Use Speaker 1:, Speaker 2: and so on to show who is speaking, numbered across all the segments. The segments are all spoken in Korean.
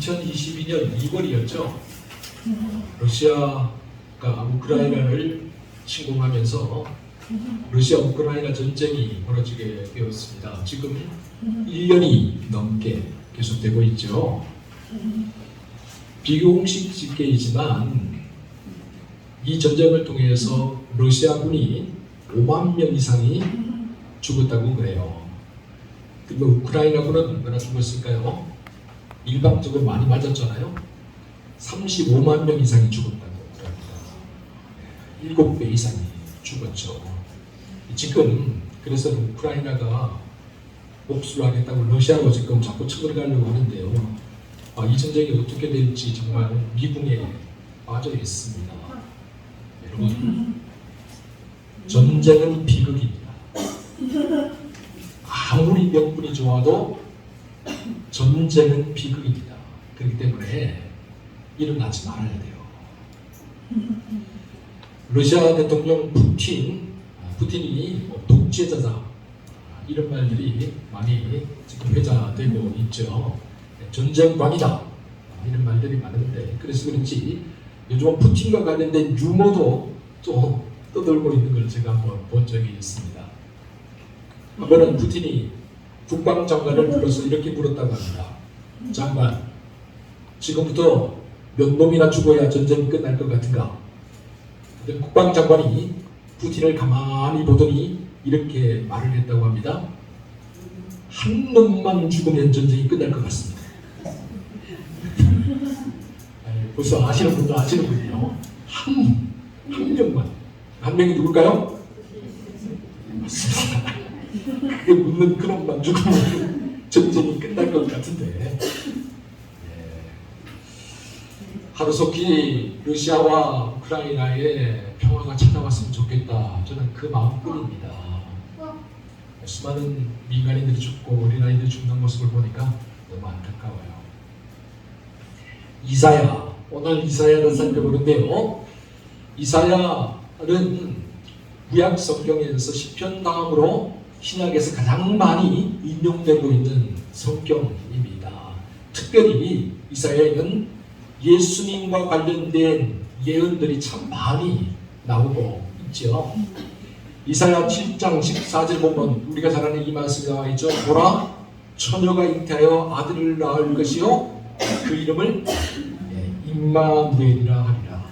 Speaker 1: 2022년 2월이었죠. 러시아가 우크라이나를 침공하면서 러시아 우크라이나 전쟁이 벌어지게 되었습니다. 지금 1년이 넘게 계속되고 있죠. 비공식 집계이지만 이 전쟁을 통해서 러시아군이 5만 명 이상이 죽었다고 그래요. 그리고 우크라이나군은 얼마나 죽었을까요? 일방적으로 많이 맞았잖아요. 35만 명 이상이 죽었다고 합니다. 7배 이상이 죽었죠. 지금 그래서 우크라이나가 복수를 하겠다고 러시아로 지금 자꾸 쳐들어가려고 하는데요. 이 전쟁이 어떻게 될지 정말 미궁에 빠져 있습니다. 여러분, 전쟁은 비극입니다. 아무리 명분이 좋아도 전쟁은 비극입니다. 그렇기 때문에 일어나지 말아야 돼요. 러시아 대통령 푸틴이 독재자다 이런 말들이 많이 지금 회자되고 있죠. 전쟁광이다 이런 말들이 많은데, 그래서 그런지 요즘 푸틴과 관련된 유머도 또 떠돌고 있는 걸 제가 한번 본 적이 있습니다. 한 번은 푸틴이 국방장관을 불러서 이렇게 물었다고 합니다. 장관, 지금부터 몇 놈이나 죽어야 전쟁이 끝날 것 같은가? 국방장관이 푸틴을 가만히 보더니 이렇게 말을 했다고 합니다. 한 놈만 죽으면 전쟁이 끝날 것 같습니다. 벌써 아시는 분도 아시는군요. 한 명만. 한 명이 누굴까요? 맞습니다. 그게 묻는 그놈만 죽으면 전쟁이 끝날 것 같은데, 하루속히 러시아와 우크라이나에 평화가 찾아왔으면 좋겠다. 저는 그 마음뿐입니다. 수많은 민간인들이 죽고 어린아이들이 죽는 모습을 보니까 너무 안타까워요. 이사야, 오늘 이사야를 살펴보는데요. 이사야는 구약 성경에서 시편 다음으로 신약에서 가장 많이 인용되고 있는 성경입니다. 특별히 이사야에는 예수님과 관련된 예언들이 참 많이 나오고 있죠. 이사야 7장 14절 보면 우리가 잘 아는 이 말씀이 나와 있죠. 보라, 처녀가 잉태하여 아들을 낳을 것이요 그 이름을 임마누엘이라 하리라.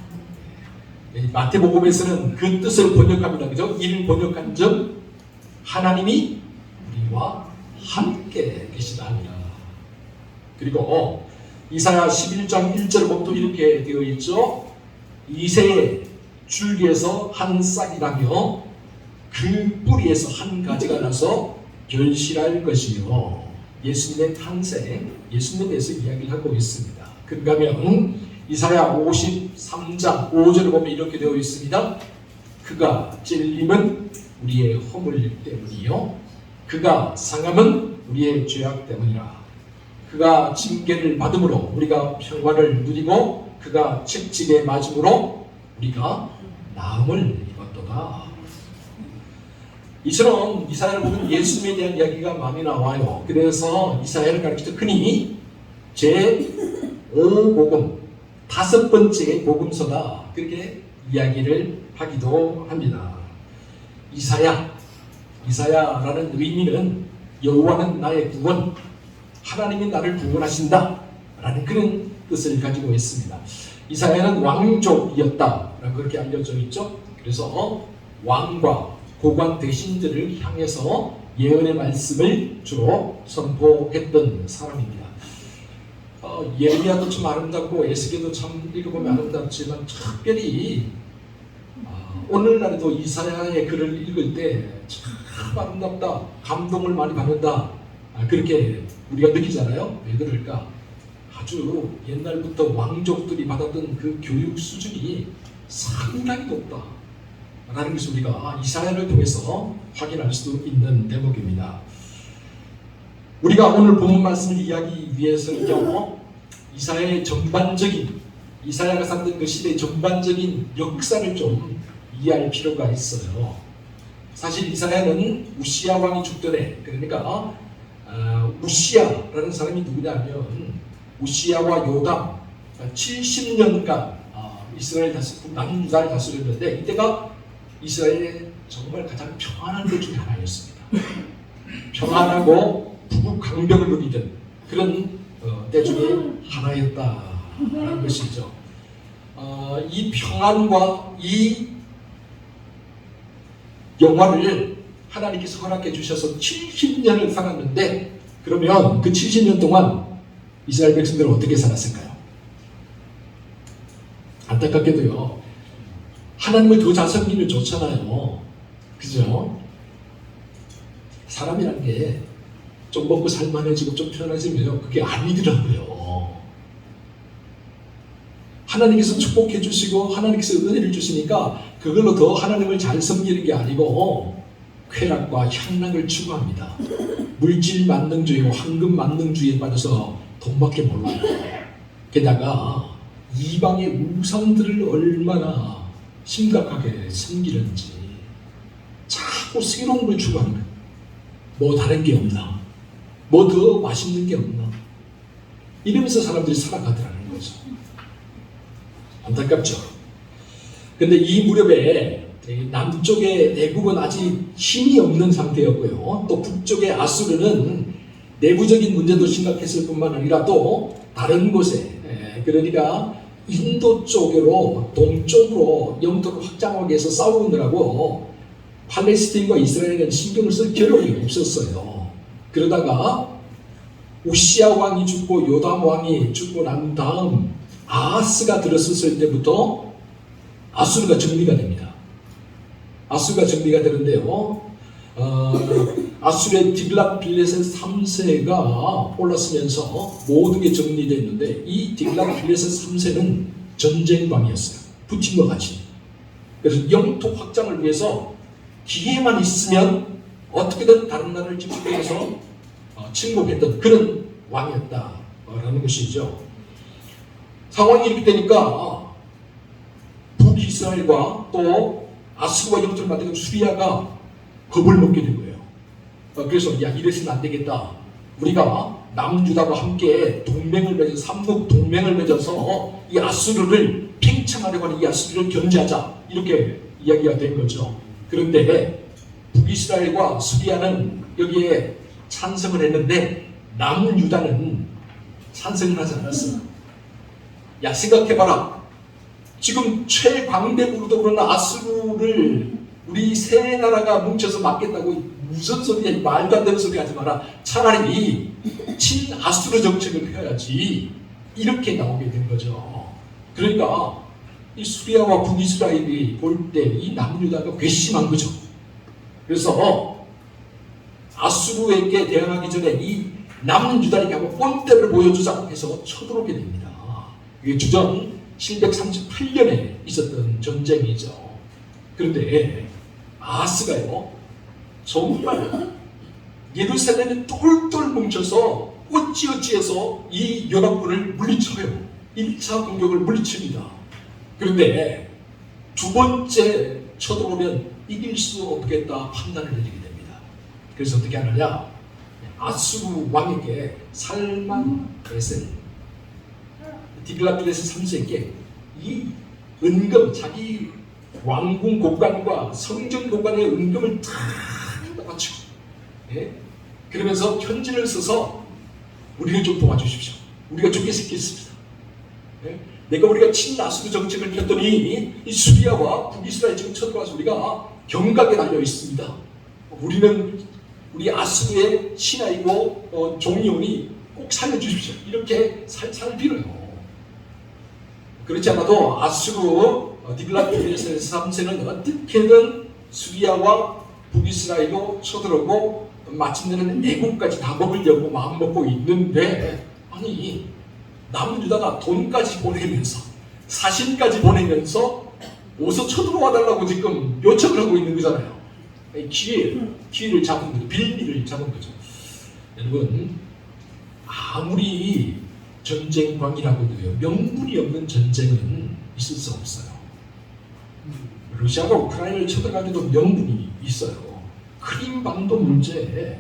Speaker 1: 마태복음에서는 그 뜻을 번역합니다. 그죠? 이를 번역한 점 하나님이 우리와 함께 계시다니라. 그리고 이사야 11장 1절 보면 또 이렇게 되어 있죠. 이새의 줄기에서 한 싹이 나며 그 뿌리에서 한 가지가 나서 결실할 것이요. 예수님의 탄생, 예수님에 대해서 이야기를 하고 있습니다. 그런가 하면 이사야 53장 5절을 보면 이렇게 되어 있습니다. 그가 찔림은 우리의 허물 때문이요 그가 상함은 우리의 죄악 때문이라. 그가 징계를 받음으로 우리가 평화를 누리고 그가 채찍에 맞음으로 우리가 나음을 입었도다. 이처럼 이사야를 보면 예수님에 대한 이야기가 많이 나와요. 그래서 이사야를 가르치듯 흔히 제5복음, 5번째 복음서다 그렇게 이야기를 하기도 합니다. 이사야라는 의미는 여호와는 나의 구원, 하나님이 나를 구원하신다 라는 그런 뜻을 가지고 있습니다. 이사야는 왕족이었다 라고 그렇게 알려져 있죠. 그래서 왕과 고관 대신들을 향해서 예언의 말씀을 주로 선포했던 사람입니다. 예레미야도 참 아름답고 에스겔도 참 읽어보면 아름답지만 특별히 오늘날에도 이사야의 글을 읽을 때 참 아름답다, 감동을 많이 받는다 그렇게 우리가 느끼잖아요. 왜 그럴까? 아주 옛날부터 왕족들이 받았던 그 교육 수준이 상당히 높다 라는 것을 우리가 이사야를 통해서 확인할 수 있는 대목입니다. 우리가 오늘 본문 말씀을 이야기하기 위해서는요, 이사야가 살던 그 시대의 전반적인 역사를 좀 이해할 필요가 있어요. 사실 이사야는 우시야 왕이 죽던 해, 그러니까 우시야라는 사람이 누구냐면 우시야와 요담 70년간 이스라엘 남유다를 다스렸는데 이때가 이스라엘의 정말 가장 평안한 것 중에 하나였습니다. 평안하고 부국강병을 누리던 그런 때 중에 하나였다라는 것이죠. 이 평안과 이 영화를 하나님께서 허락해 주셔서 70년을 살았는데, 그러면 그 70년 동안 이스라엘 백성들은 어떻게 살았을까요? 안타깝게도요, 하나님을 더 잘 섬기면 좋잖아요. 그죠? 사람이란 게 좀 먹고 살만해지고 좀 편해지면 그게 아니더라고요. 하나님께서 축복해 주시고 하나님께서 은혜를 주시니까 그걸로 더 하나님을 잘 섬기는 게 아니고 쾌락과 향락을 추구합니다. 물질 만능주의, 황금 만능주의에 빠져서 돈밖에 몰라요. 게다가 이방의 우상들을 얼마나 심각하게 섬기는지 자꾸 새로운 걸 추구하는 거예요. 뭐 다른 게 없나? 뭐 더 맛있는 게 없나? 이러면서 사람들이 살아가더라는 거죠. 안타깝죠. 근데 이 무렵에 남쪽의 애국은 아직 힘이 없는 상태였고요. 또 북쪽의 아수르는 내부적인 문제도 심각했을 뿐만 아니라 또 다른 곳에, 그러니까 인도 쪽으로 동쪽으로 영토를 확장하기 위해서 싸우느라고 팔레스틴과 이스라엘은 신경을 쓸 겨를이 없었어요. 그러다가 우시야 왕이 죽고 요담 왕이 죽고 난 다음 아하스가 들어섰을 때부터 아수르가 정리가 됩니다. 아수르가 정리가 되는데요. 아수르의 딜랏빌레셋 3세가 올랐으면서 모든 게 정리됐는데, 이 딜랏빌레셋 3세는 전쟁광이었어요. 푸틴과 같이. 그래서 영토 확장을 위해서 기회만 있으면 어떻게든 다른 나라를 집중해서 침공했던 그런 왕이었다라는 것이죠. 상황이 이렇게 되니까 북이스라엘과 또 아수르와 영토를 만드는 수리아가 겁을 먹게 된 거예요. 그래서 야, 이래서는 안 되겠다. 우리가 남유다와 함께 동맹을 맺어서 삼국 동맹을 맺어서 이 아수르를 팽창하려고 하는 이 아수르를 견제하자, 이렇게 이야기가 된 거죠. 그런데 북이스라엘과 수리아는 여기에 찬성을 했는데 남유다는 찬성을 하지 않았어요. 야, 생각해봐라. 지금 최강대국으로도 그러는 아수르를 우리 세 나라가 뭉쳐서 막겠다고 무슨 소리야, 말도 안 되는 소리 하지 마라. 차라리 친아수르 정책을 펴야지. 이렇게 나오게 된 거죠. 그러니까 이 수리아와 북이스라엘이 볼 때 이 남유다가 괘씸한 거죠. 그래서 아수르에게 대항하기 전에 이 남유다에게 한번 꼰대를 보여주자 해서 쳐들어오게 됩니다. 이게 주전 738년에 있었던 전쟁이죠. 그런데 아하스가요, 정말 예루살렘에 똘똘 뭉쳐서 어찌어찌해서 이 연합군을 물리쳐요. 1차 공격을 물리칩니다. 그런데 두 번째 쳐들어오면 이길 수 없겠다 판단을 내리게 됩니다. 그래서 어떻게 하느냐, 아수르 왕에게 살만에셀 딜랏빌레셋 3세에게 이 은금, 자기 왕궁 공간과 성전 공간의 은금을 다 바치고, 그러면서 편지를 써서 우리를 좀 도와주십시오. 우리가 죽게 시켰습니다. 우리가 친아수르 정책을 폈더니 이 수리아와 북이스라엘 지금 쳐들어와서 우리가 경각에 달려 있습니다. 우리 아수르의 신하이고 종이오니 꼭 살려주십시오. 이렇게 살살 빌어요. 그렇지 않아도 아수르 딜랏빌레셋 3세는 어떻게든 수리아와 북이스라엘로 쳐들어오고 마침내는 애국까지 다 먹으려고 마음먹고 있는데, 아니 남유다가 돈까지 보내면서 사신까지 보내면서 어서 쳐들어와 달라고 지금 요청을 하고 있는 거잖아요. 기회를 잡은 거죠. 빌미를 잡은 거죠. 여러분, 아무리 전쟁광이라고 해도요, 명분이 없는 전쟁은 있을 수 없어요. 러시아가 우크라이나를 쳐들어갈 때도 명분이 있어요. 크림반도 문제,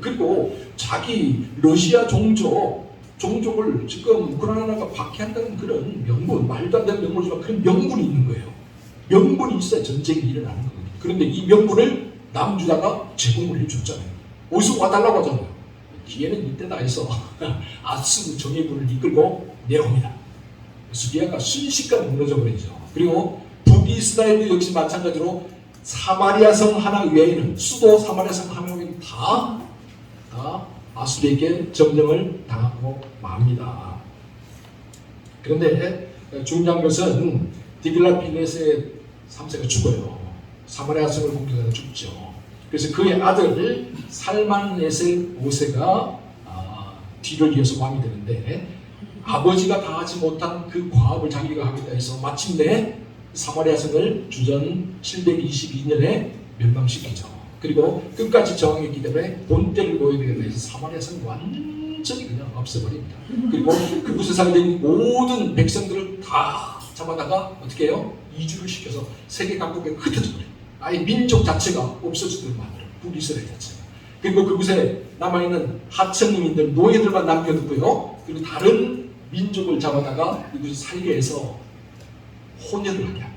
Speaker 1: 그리고 자기 러시아 종족 종족을 지금 우크라이나가 박해한다는 그런 명분, 말도 안 되는 명분이지만 그런 명분이 있는 거예요. 명분이 있어야 전쟁이 일어나는 거거든요. 그런데 이 명분을 남주다가 제공을 해줬잖아요. 어디서 와달라고 하잖아요. 기회는 이때다 해서 아수르 정예군을 이끌고 내려옵니다. 수비아가 순식간에 무너져 버리죠. 그리고 북이스라엘도 역시 마찬가지로 사마리아 성 하나 외에는, 수도 사마리아 성 하나 외에는 다 아수르에게 점령을 당하고 맙니다. 그런데 중요한 것은 디글랏필레셋의 3세가 죽어요. 사마리아 성을 공격하다 죽죠. 그래서 그의 아들 살만네셀 5세가 뒤를 이어서 왕이 되는데, 아버지가 다 하지 못한 그 과업을 자기가 하겠다 해서 마침내 사마리아 성을 주전 722년에 멸망시키죠. 그리고 끝까지 저항했기 때문에 본때를 보여야 해서 사마리아 성 완전히 그냥 없애버립니다. 그리고 그곳에 살던 모든 백성들을 다 잡아다가 어떻게 해요? 이주를 시켜서 세계 각국에 흩어져버려요. 아예 민족 자체가 없어지도록 만들어요. 북이스라엘 자체가. 그리고 그곳에 남아있는 하층민들, 노예들만 남겨두고요. 그리고 다른 민족을 잡아다가 이곳에 살게 해서 혼혈을 하게 합니다.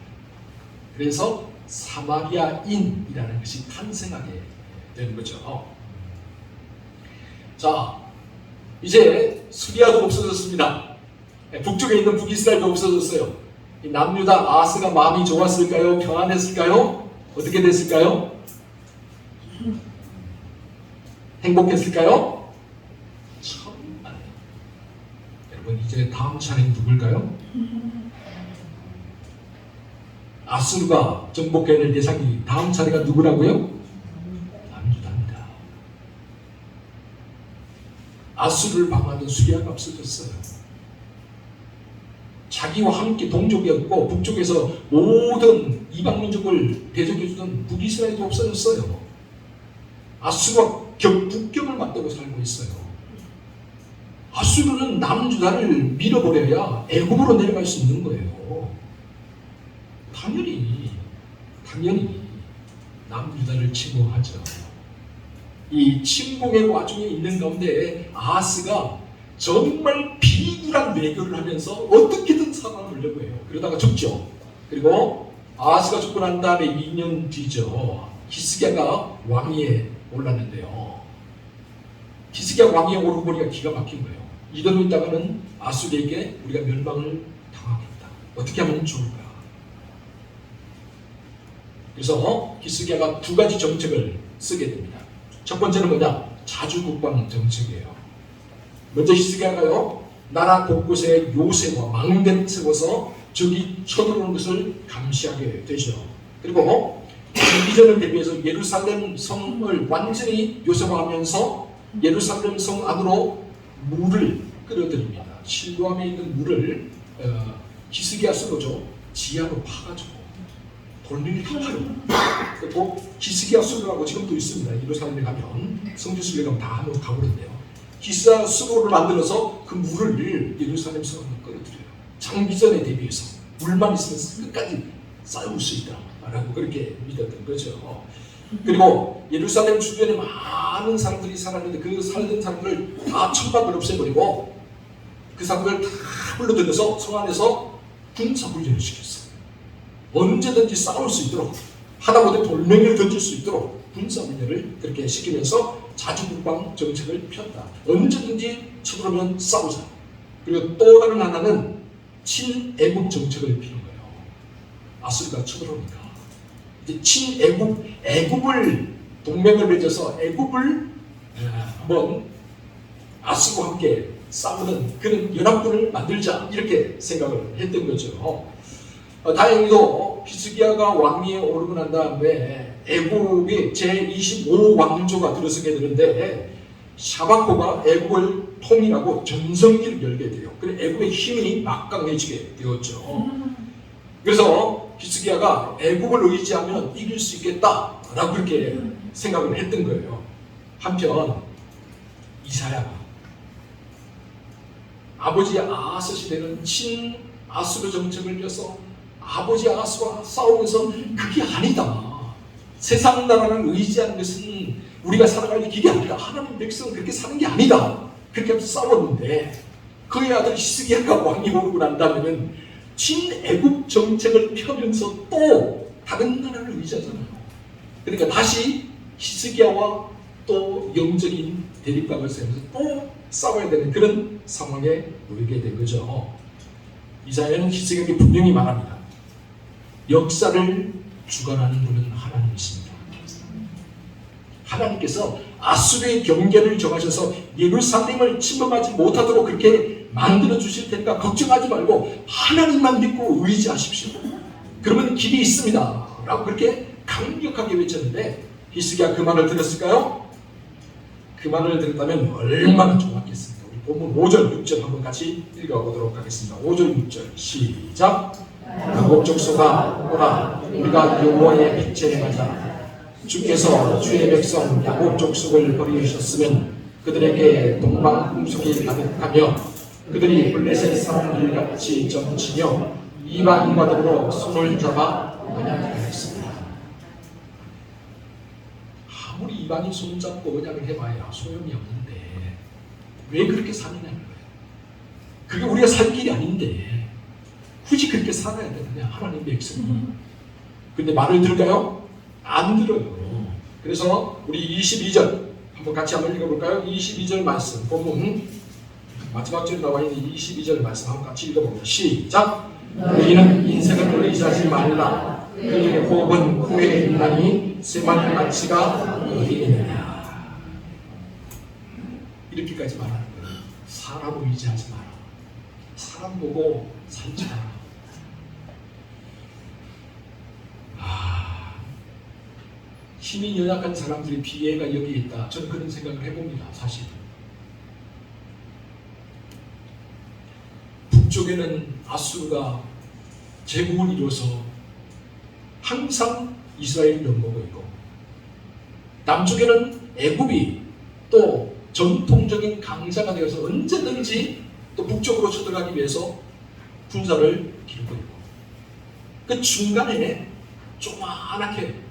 Speaker 1: 그래서 사마리아인이라는 것이 탄생하게 되는 거죠. 자, 이제 수리아도 없어졌습니다. 북쪽에 있는 북이스라엘도 없어졌어요. 남유다 아스가 마음이 좋았을까요? 평안했을까요? 어떻게 됐을까요? 행복했을까요? 정말. 여러분, 이제 다음 차례는 누굴까요? 아수르가 정복해야 될 대상이 다음 차례가 누구라고요? 남유다입니다. 아수르를 방어하던 수리아가 없어졌어요. 자기와 함께 동족이었고 북쪽에서 모든 이방민족을 대적해주던 북이스라엘도 없어졌어요. 아수르와 북경을 맞대고 살고 있어요. 아수르는 남유다를 밀어버려야 애굽으로 내려갈 수 있는 거예요. 당연히 남유다를 침공하죠. 이 침공의 와중에 있는 가운데 아하스가 정말 비굴한 외교를 하면서 어떻게든 살아남으려고 해요. 그러다가 죽죠. 그리고 아하스가 죽고 난 다음에 2년 뒤죠. 히스기야가 왕위에 올랐는데요. 히스기야 왕위에 오르고 보니까 기가 막힌 거예요. 이대로 있다가는 아수르에게 우리가 멸망을 당하겠다. 어떻게 하면 좋을까? 그래서 히스기야가 두 가지 정책을 쓰게 됩니다. 첫 번째는 뭐냐? 자주국방 정책이에요. 먼저 히스기야가요, 나라 곳곳에 요새와 망대를 세워서 적이 쳐들어오는 것을 감시하게 되죠. 그리고 이전을 대비해서 예루살렘 성을 완전히 요새화하면서 예루살렘 성 안으로 물을 끌어들입니다. 실로암에 있는 물을 히스기야 수로죠. 지하로 파가지고 돌멩이를 다 파요. 그리고 히스기야 수로라고 지금도 있습니다. 예루살렘에 가면 성지순례 가면 다 한번 가보는데요. 히스기야 수로를 만들어서 그 물을 예루살렘 성으로 끌어들여요. 장기전에 대비해서 물만 있으면 끝까지 쌓을 수 있다라고 그렇게 믿었던 거죠. 그리고 예루살렘 주변에 많은 사람들이 살았는데 그 살던 사람들을 다 천박을 없애버리고 그 사람들을 다 불러들여서 성 안에서 군사훈련을 시켰어요. 언제든지 싸울 수 있도록, 하다못해 돌멩이를 던질 수 있도록 군사훈련을 그렇게 시키면서 자주국방 정책을 폈다. 언제든지 쳐들어오면 싸우자. 그리고 또 다른 하나는 친애국 정책을 피는 거예요. 아수르가 쳐들어오니까 이제 애국을 동맹을 맺어서 애국을 한번 아수르와 함께 싸우는 그런 연합군을 만들자, 이렇게 생각을 했던 거죠. 다행히도 히스기야가 왕위에 오르고 난 다음에 애국이 제25왕조가 들어서게 되는데 샤바코가 애국을 통일하고 전성기를 열게 돼요. 그래서 애국의 힘이 막강해지게 되었죠. 그래서 히스기야가 애국을 의지하면 이길 수 있겠다라고 그렇게 생각을 했던 거예요. 한편 이사야가 아버지 아하스 시대는 친아수르 정책을 펴서 아버지 아하스와 싸우면서 그게 아니다. 세상 나라를 의지하는 것은 우리가 살아갈 길이 아니다. 하나님 백성은 그렇게 사는 게 아니다. 그렇게 하면서 싸웠는데 그의 아들 히스기야가 왕이 오르고 난 다음에는 친애국 정책을 펴면서 또 다른 나라를 의지하잖아요. 그러니까 다시 히스기야와 또 영적인 대립각을 세우면서 또 싸워야 되는 그런 상황에 놓이게 된 거죠. 이사야는 히스기야에게 분명히 말합니다. 역사를 주관하는 분은 하나님이십니다. 하나님께서 아수르의 경계를 정하셔서 예루살렘을 침범하지 못하도록 그렇게 만들어 주실 테니까 걱정하지 말고 하나님만 믿고 의지하십시오. 그러면 길이 있습니다. 라고 그렇게 강력하게 외쳤는데 히스기야 그 말을 들었을까요? 그 말을 들었다면 얼마나 좋았겠습니까? 우리 본문 5절, 6절 한번 같이 읽어보도록 하겠습니다. 5절, 6절 시작. 야곱 족속아 오라 우리가 여호와의 빛에 행하자. 주께서 주의 백성 야곱 족속을 버리셨으면 그들에게 동방 풍속이 가득하며 그들이 블레셋 사람들 같이 점치며 이방인과 더불어 손을 잡아 언약하였습니다. 아무리 이방인 손잡고 언약을 해봐야 소용이 없는데 왜 그렇게 사느냐는 거예요. 그게 우리가 살 길이 아닌데 굳이 그렇게 살아야 되느냐 하나님의 백성이. 근데 말을 들을까요? 안 들어요. 그래서 우리 22절 한번 같이 한번 읽어볼까요? 22절 말씀 본문 마지막 절에 나와 있는 22절 말씀 한번 같이 읽어봅니다. 시작. 너희는 인생을 의지하지 말라. 그의 호흡은 후에 있나니 쇠만 가치가 어디 있느냐. 이렇게까지 말하는 거예요. 사람 의지하지 마라. 사람 보고 살지 마라. 힘이 연약한 사람들의 피해가 여기에 있다. 저는 그런 생각을 해봅니다. 사실 북쪽에는 아수르가 제국을 이뤄서 항상 이스라엘을 넘보고 있고 남쪽에는 애굽이 또 전통적인 강자가 되어서 언제든지 또 북쪽으로 쳐들어가기 위해서 군사를 기르고 있고 그 중간에 조그맣게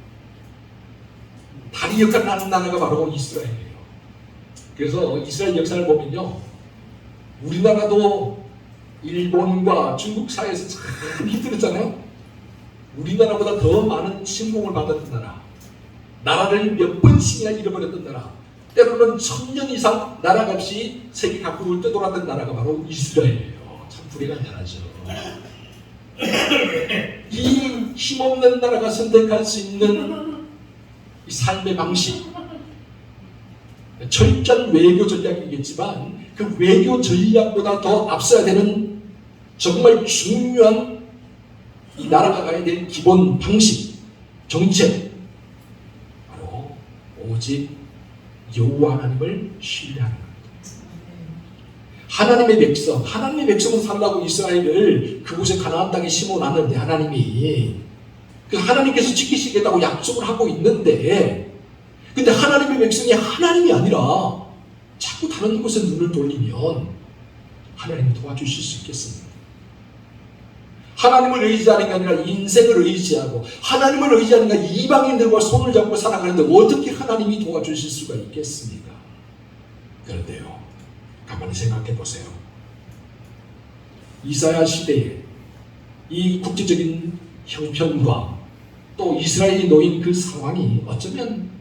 Speaker 1: 다리 역할을 하는 나라가 바로 이스라엘이에요. 그래서 이스라엘 역사를 보면요, 우리나라도 일본과 중국 사이에서 참 힘들었잖아요. 우리나라보다 더 많은 침공을 받았던 나라, 나라를 몇 번씩이나 잃어버렸던 나라, 때로는 1000년 이상 나라가 없이 세계 각국을 떠돌았던 나라가 바로 이스라엘이에요. 참 불행한 나라죠. 이 힘없는 나라가 선택할 수 있는 이 삶의 방식, 철저한 외교 전략이겠지만 그 외교 전략보다 더 앞서야 되는 정말 중요한 이 나라가 가야 될 기본 방식, 정책, 바로 오직 여호와 하나님을 신뢰하는 겁니다. 하나님의 백성은 살라고 이스라엘을 그곳에 가나안 땅에 심어놨는데 하나님께서 지키시겠다고 약속을 하고 있는데, 근데 하나님의 백성이 하나님이 아니라 자꾸 다른 곳에 눈을 돌리면 하나님이 도와주실 수 있겠습니까? 하나님을 의지하는 게 아니라 인생을 의지하고 하나님을 의지하는 게 이방인들과 손을 잡고 살아가는데 어떻게 하나님이 도와주실 수가 있겠습니까? 그런데요, 가만히 생각해 보세요. 이사야 시대에 이 국제적인 형편과 또 이스라엘이 놓인 그 상황이 어쩌면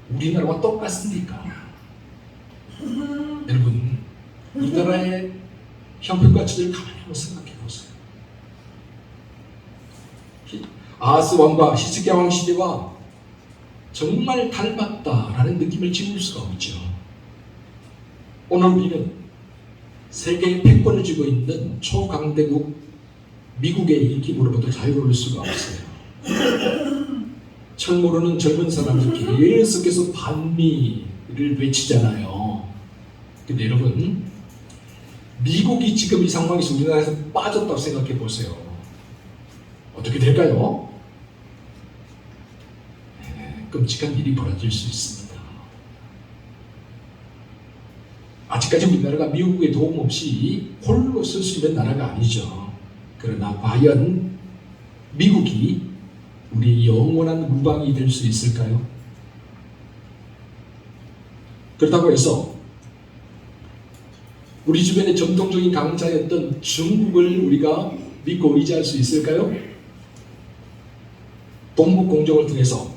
Speaker 1: 우리나라와 똑같습니까? 여러분, 우리나라의 형편과 처지를 가만히 한번 생각해 보세요. 아하스 왕과 히스기야 왕 시대와 정말 닮았다라는 느낌을 지울 수가 없죠. 오늘 우리는 세계의 패권을 쥐고 있는 초강대국 미국의 인기으로부터 자유로울 수가 없어요. 철 모르는 젊은 사람들 계속해서 반미를 외치잖아요. 근데 여러분, 미국이 지금 이 상황에서 우리나라에서 빠졌다고 생각해 보세요. 어떻게 될까요? 끔찍한 일이 벌어질 수 있습니다. 아직까지 우리나라가 미국의 도움 없이 홀로 설 수 있는 나라가 아니죠. 그러나 과연 미국이 우리 영원한 무방이 될 수 있을까요? 그렇다고 해서 우리 주변의 전통적인 강자였던 중국을 우리가 믿고 의지할 수 있을까요? 동북 공정을 통해서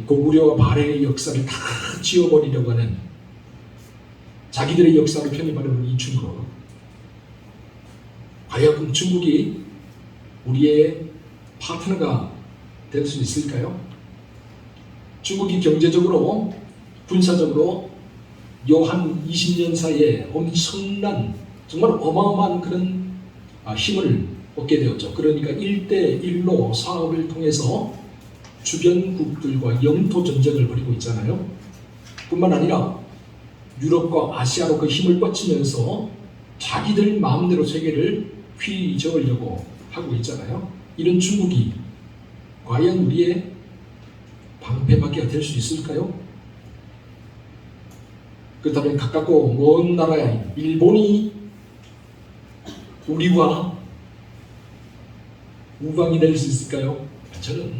Speaker 1: 고구려와 발해의 역사를 다 지워버리려고 하는 자기들의 역사를 편입하려는 이 중국. 과연 중국이 우리의 파트너가 될 수 있을까요? 중국이 경제적으로, 군사적으로 요 한 20년 사이에 엄청난, 정말 어마어마한 그런 힘을 얻게 되었죠. 그러니까 1대1로 사업을 통해서 주변국들과 영토 전쟁을 벌이고 있잖아요. 뿐만 아니라 유럽과 아시아로 그 힘을 뻗치면서 자기들 마음대로 세계를 휘저으려고 하고 있잖아요. 이런 중국이 과연 우리의 방패막이가 될 수 있을까요? 그렇다면 가깝고 먼 나라인 일본이 우리와 우방이 될 수 있을까요? 저는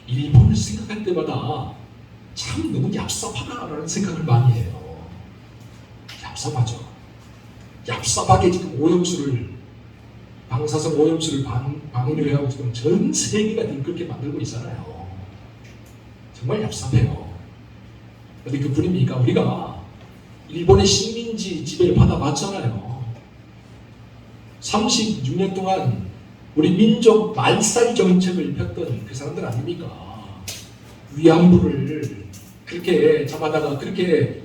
Speaker 1: 일본을 생각할 때마다 참 너무 얍삽하다라는 생각을 많이 해요. 얍삽하죠. 얍삽하게 지금 오염수를, 방사성 오염수를 방류하고 지금 전 세계가 그렇게 만들고 있잖아요. 정말 얍삽해요. 근데 그뿐입니까? 우리가 일본의 식민지 지배를 받아봤잖아요. 36년 동안 우리 민족 말살 정책을 폈던 그 사람들 아닙니까? 위안부를 그렇게 잡아다가 그렇게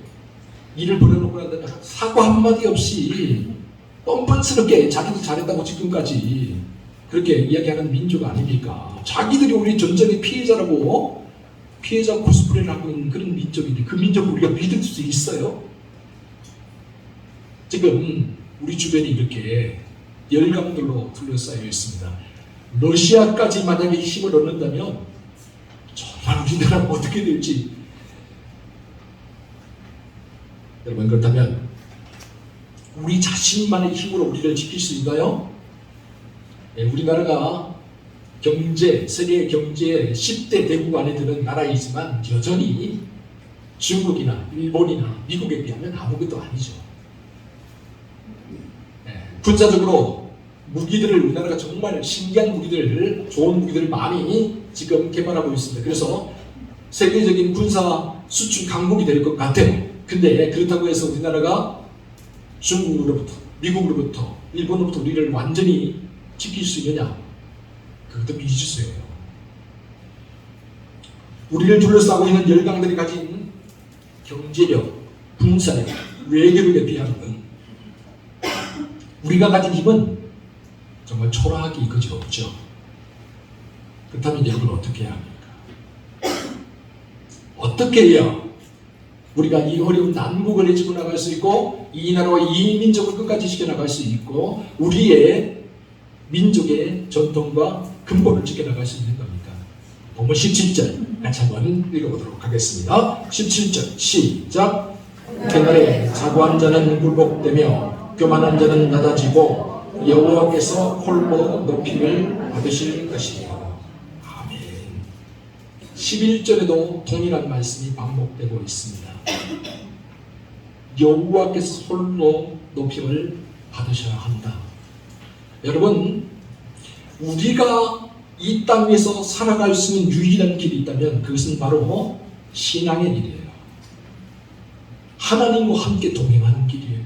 Speaker 1: 일을 벌여놓고 난다면 사과 한마디 없이 뻔뻔스럽게 자기도 잘했다고 지금까지 그렇게 이야기하는 민족 아닙니까? 자기들이 우리 전쟁의 피해자라고 피해자 코스프레를 하고 있는 그런 민족인데 그 민족을 우리가 믿을 수 있어요? 지금 우리 주변이 이렇게 열강들로 둘러싸여 있습니다. 러시아까지 만약에 힘을 얻는다면 정말 우리나라가 어떻게 될지. 여러분, 그렇다면 우리 자신만의 힘으로 우리를 지킬 수 있나요? 네, 우리나라가 세계 경제의 10대 대국 안에 드는 나라이지만 여전히 중국이나 일본이나 미국에 비하면 아무것도 아니죠. 군사적으로 무기들을 우리나라가 정말 신기한 무기들을, 좋은 무기들을 많이 지금 개발하고 있습니다. 그래서 세계적인 군사 수출 강국이 될 것 같아요. 근데 그렇다고 해서 우리나라가 중국으로부터, 미국으로부터, 일본으로부터 우리를 완전히 지킬 수 있느냐? 그것도 미지수예요. 우리를 둘러싸고 있는 열강들이 가진 경제력, 군사력, 외교력에 비하면 우리가 가진 힘은 정말 초라하기 그지없죠. 그렇다면 여러분 어떻게 해야 합니까? 어떻게 해야 우리가 이 어려운 난국을 헤치고 나갈 수 있고 이 나라와 이 민족을 끝까지 지켜나갈 수 있고 우리의 민족의 전통과 근본을 지켜나갈 수 있는 겁니까? 본문 17절 같이 한번 읽어보도록 하겠습니다. 17절 시작. 그날에 자고한 자는 굴복되며 교만한 자는 낮아지고 여호와께서 홀로 높임을 받으실 것이며. 아멘. 11절에도 동일한 말씀이 반복되고 있습니다. 여호와께서 홀로 높임을 받으셔야 한다. 여러분, 우리가 이 땅 위에서 살아갈 수 있는 유일한 길이 있다면 그것은 바로 신앙의 길이에요. 하나님과 함께 동행하는 길이에요.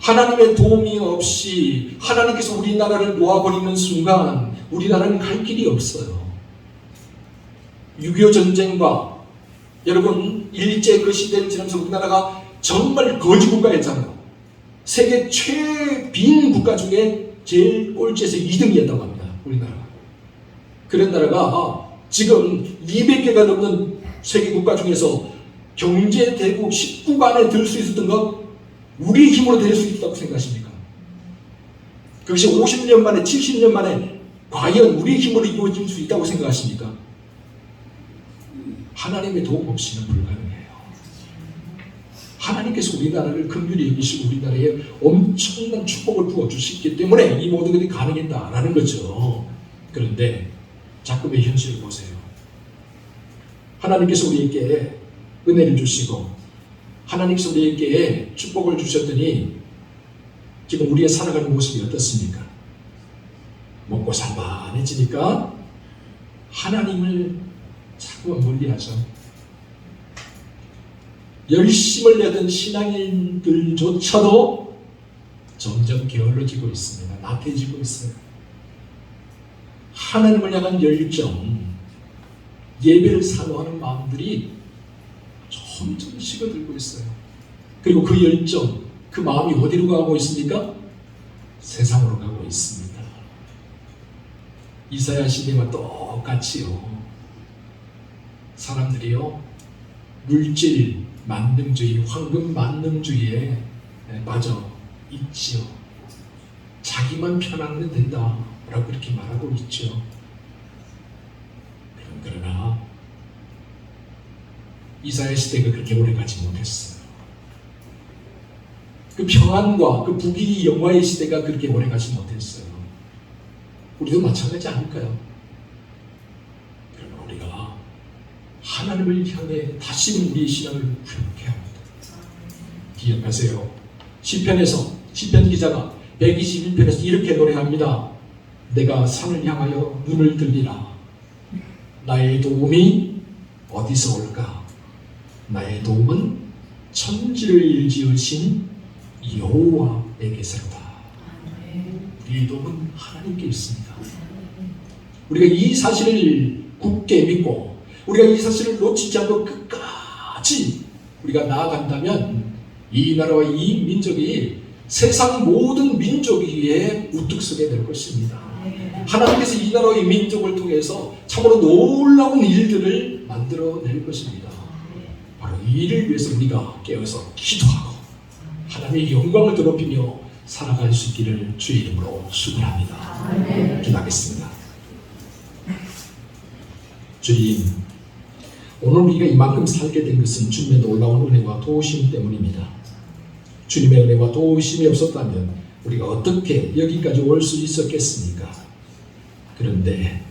Speaker 1: 하나님의 도움이 없이 하나님께서 우리나라를 놓아버리는 순간 우리나라는 갈 길이 없어요. 6.25 전쟁과 여러분 일제 그 시대를 지나면서 우리나라가 정말 거지 국가였잖아요. 세계 최빈 국가 중에 제일 꼴찌에서 2등이었다고 합니다. 우리나라가. 그런 나라가 지금 200개가 넘는 세계 국가 중에서 경제 대국 19가 안에 들 수 있었던 것 우리 힘으로 될 수 있다고 생각하십니까? 그것이 50년 만에 70년 만에 과연 우리 힘으로 이루어질 수 있다고 생각하십니까? 하나님의 도움 없이는 불가능해요. 하나님께서 우리나라를 긍휼히 여기시고 우리나라에 엄청난 축복을 부어주시기 때문에 이 모든 것이 가능했다라는 거죠. 그런데 자꾸의 현실을 보세요. 하나님께서 우리에게 은혜를 주시고 하나님께서 우리에게 축복을 주셨더니 지금 우리의 살아가는 모습이 어떻습니까? 먹고 살만해지니까 하나님을 자꾸 멀리하죠. 열심을 내던 신앙인들조차도 점점 게을러지고 있습니다. 나태해지고 있어요. 하나님을 향한 열정, 예배를 사모하는 마음들이 점점 식어들고 있어요. 그리고 그 열정, 그 마음이 어디로 가고 있습니까? 세상으로 가고 있습니다. 이사야 시대와 똑같이요. 사람들이요, 물질 만능주의, 황금 만능주의에 빠져 있지요. 자기만 편하면 된다 라고 그렇게 말하고 있죠. 그러나 이사야 시대가 그렇게 오래 가지 못했어요. 그 평안과 그 부귀 영화의 시대가 그렇게 오래 가지 못했어요. 우리도 마찬가지 아닐까요? 그러나 우리가 하나님을 향해 다시 우리의 신앙을 회복해야 합니다. 기억하세요. 시편에서 시편 기자가 121편에서 이렇게 노래합니다. 내가 산을 향하여 눈을 들리라. 나의 도움이 어디서 올까? 나의 도움은 천지를 일지으신 여호와에게서로다. 우리의 도움은 하나님께 있습니다. 우리가 이 사실을 굳게 믿고 우리가 이 사실을 놓치지 않고 끝까지 우리가 나아간다면 이 나라와 이 민족이 세상 모든 민족 위에 우뚝 서게 될 것입니다. 하나님께서 이 나라와 이 민족을 통해서 참으로 놀라운 일들을 만들어낼 것입니다. 바로 이 일을 위해서 우리가 깨어서 기도하고 하나님의 영광을 더럽히며 살아갈 수 있기를 주의 이름으로 축원합니다. 기도하겠습니다. 주님, 오늘 우리가 이만큼 살게 된 것은 주님의 놀라운 은혜와 도우심 때문입니다. 주님의 은혜와 도우심이 없었다면 우리가 어떻게 여기까지 올 수 있었겠습니까? 그런데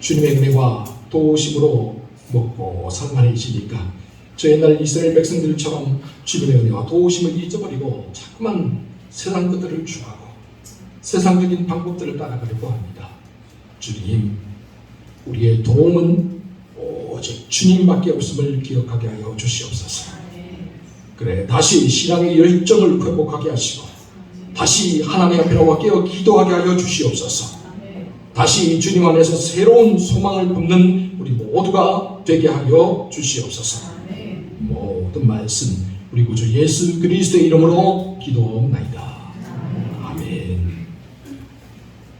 Speaker 1: 주님의 은혜와 도우심으로 먹고 살만해지니까 저 옛날 이스라엘 백성들처럼 주님의 은혜와 도우심을 잊어버리고 자꾸만 세상 것들을 추구하고 세상적인 방법들을 따라가려고 합니다. 주님, 우리의 도움은 오직 주님밖에 없음을 기억하게 하여 주시옵소서. 그래, 다시 신앙의 열정을 회복하게 하시고 다시 하나님 앞에 나와 깨어 기도하게 하여 주시옵소서. 다시 주님 안에서 새로운 소망을 품는 우리 모두가 되게 하여 주시옵소서. 모든 말씀 우리 구주 예수 그리스도의 이름으로 기도옵나이다.